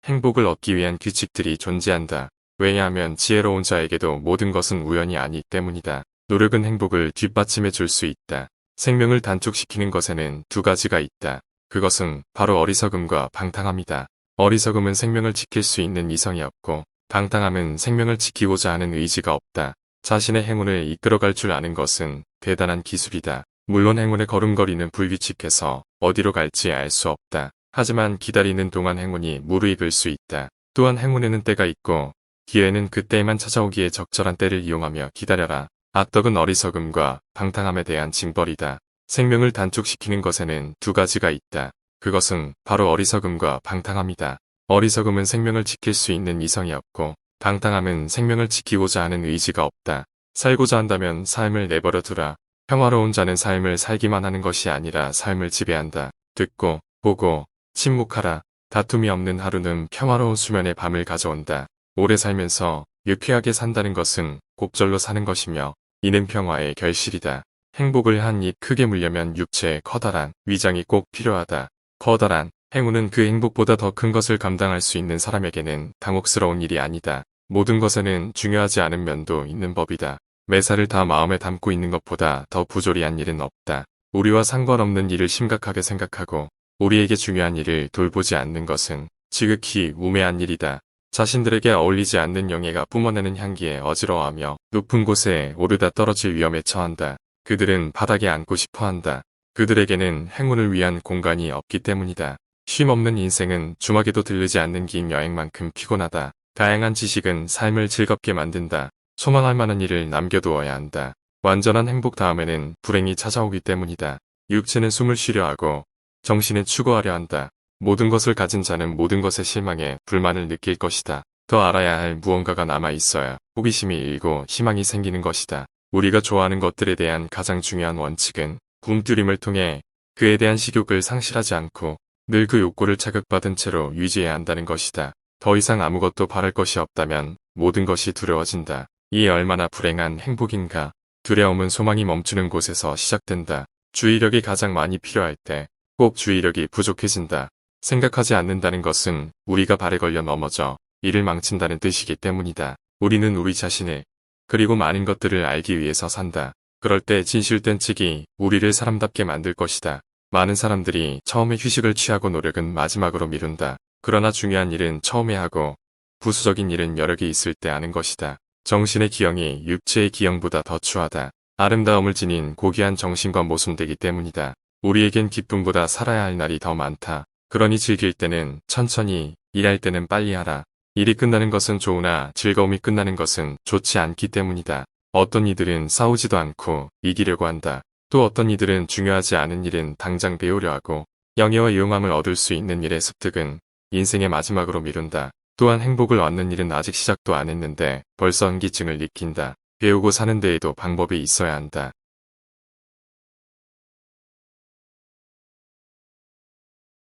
행복을 얻기 위한 규칙들이 존재한다. 왜냐하면 지혜로운 자에게도 모든 것은 우연이 아니기 때문이다. 노력은 행복을 뒷받침해 줄 수 있다. 생명을 단축시키는 것에는 두 가지가 있다. 그것은 바로 어리석음과 방탕함이다. 어리석음은 생명을 지킬 수 있는 이성이 없고, 방탕함은 생명을 지키고자 하는 의지가 없다. 자신의 행운을 이끌어갈 줄 아는 것은 대단한 기술이다. 물론 행운의 걸음걸이는 불규칙해서 어디로 갈지 알 수 없다. 하지만 기다리는 동안 행운이 무르익을 수 있다. 또한 행운에는 때가 있고 기회는 그때에만 찾아오기에 적절한 때를 이용하며 기다려라. 악덕은 어리석음과 방탕함에 대한 징벌이다. 생명을 단축시키는 것에는 두 가지가 있다. 그것은 바로 어리석음과 방탕함이다. 어리석음은 생명을 지킬 수 있는 이성이 없고, 방탕함은 생명을 지키고자 하는 의지가 없다. 살고자 한다면 삶을 내버려 두라. 평화로운 자는 삶을 살기만 하는 것이 아니라 삶을 지배한다. 듣고, 보고, 침묵하라. 다툼이 없는 하루는 평화로운 수면의 밤을 가져온다. 오래 살면서 유쾌하게 산다는 것은 곡절로 사는 것이며, 이는 평화의 결실이다. 행복을 한 입 크게 물려면 육체의 커다란 위장이 꼭 필요하다. 커다란 행운은 그 행복보다 더 큰 것을 감당할 수 있는 사람에게는 당혹스러운 일이 아니다. 모든 것에는 중요하지 않은 면도 있는 법이다. 매사를 다 마음에 담고 있는 것보다 더 부조리한 일은 없다. 우리와 상관없는 일을 심각하게 생각하고 우리에게 중요한 일을 돌보지 않는 것은 지극히 우매한 일이다. 자신들에게 어울리지 않는 영예가 뿜어내는 향기에 어지러워하며 높은 곳에 오르다 떨어질 위험에 처한다. 그들은 바닥에 앉고 싶어한다. 그들에게는 행운을 위한 공간이 없기 때문이다. 쉼없는 인생은 주막에도 들르지 않는 긴 여행만큼 피곤하다. 다양한 지식은 삶을 즐겁게 만든다. 소망할 만한 일을 남겨두어야 한다. 완전한 행복 다음에는 불행이 찾아오기 때문이다. 육체는 숨을 쉬려 하고 정신은 추구하려 한다. 모든 것을 가진 자는 모든 것에 실망해 불만을 느낄 것이다. 더 알아야 할 무언가가 남아 있어야 호기심이 일고 희망이 생기는 것이다. 우리가 좋아하는 것들에 대한 가장 중요한 원칙은 굶주림을 통해 그에 대한 식욕을 상실하지 않고 늘 그 욕구를 자극받은 채로 유지해야 한다는 것이다. 더 이상 아무것도 바랄 것이 없다면 모든 것이 두려워진다. 이 얼마나 불행한 행복인가. 두려움은 소망이 멈추는 곳에서 시작된다. 주의력이 가장 많이 필요할 때 꼭 주의력이 부족해진다. 생각하지 않는다는 것은 우리가 발에 걸려 넘어져 일을 망친다는 뜻이기 때문이다. 우리는 우리 자신을 그리고 많은 것들을 알기 위해서 산다. 그럴 때 진실된 책이 우리를 사람답게 만들 것이다. 많은 사람들이 처음에 휴식을 취하고 노력은 마지막으로 미룬다. 그러나 중요한 일은 처음에 하고 부수적인 일은 여력이 있을 때 하는 것이다. 정신의 기영이 육체의 기영보다 더 추하다. 아름다움을 지닌 고귀한 정신과 모순되기 때문이다. 우리에겐 기쁨보다 살아야 할 날이 더 많다. 그러니 즐길 때는 천천히, 일할 때는 빨리 하라. 일이 끝나는 것은 좋으나 즐거움이 끝나는 것은 좋지 않기 때문이다. 어떤 이들은 싸우지도 않고 이기려고 한다. 또 어떤 이들은 중요하지 않은 일은 당장 배우려 하고 영예와 유용함을 얻을 수 있는 일의 습득은 인생의 마지막으로 미룬다. 또한 행복을 얻는 일은 아직 시작도 안 했는데 벌써 한기증을 느낀다. 배우고 사는 데에도 방법이 있어야 한다.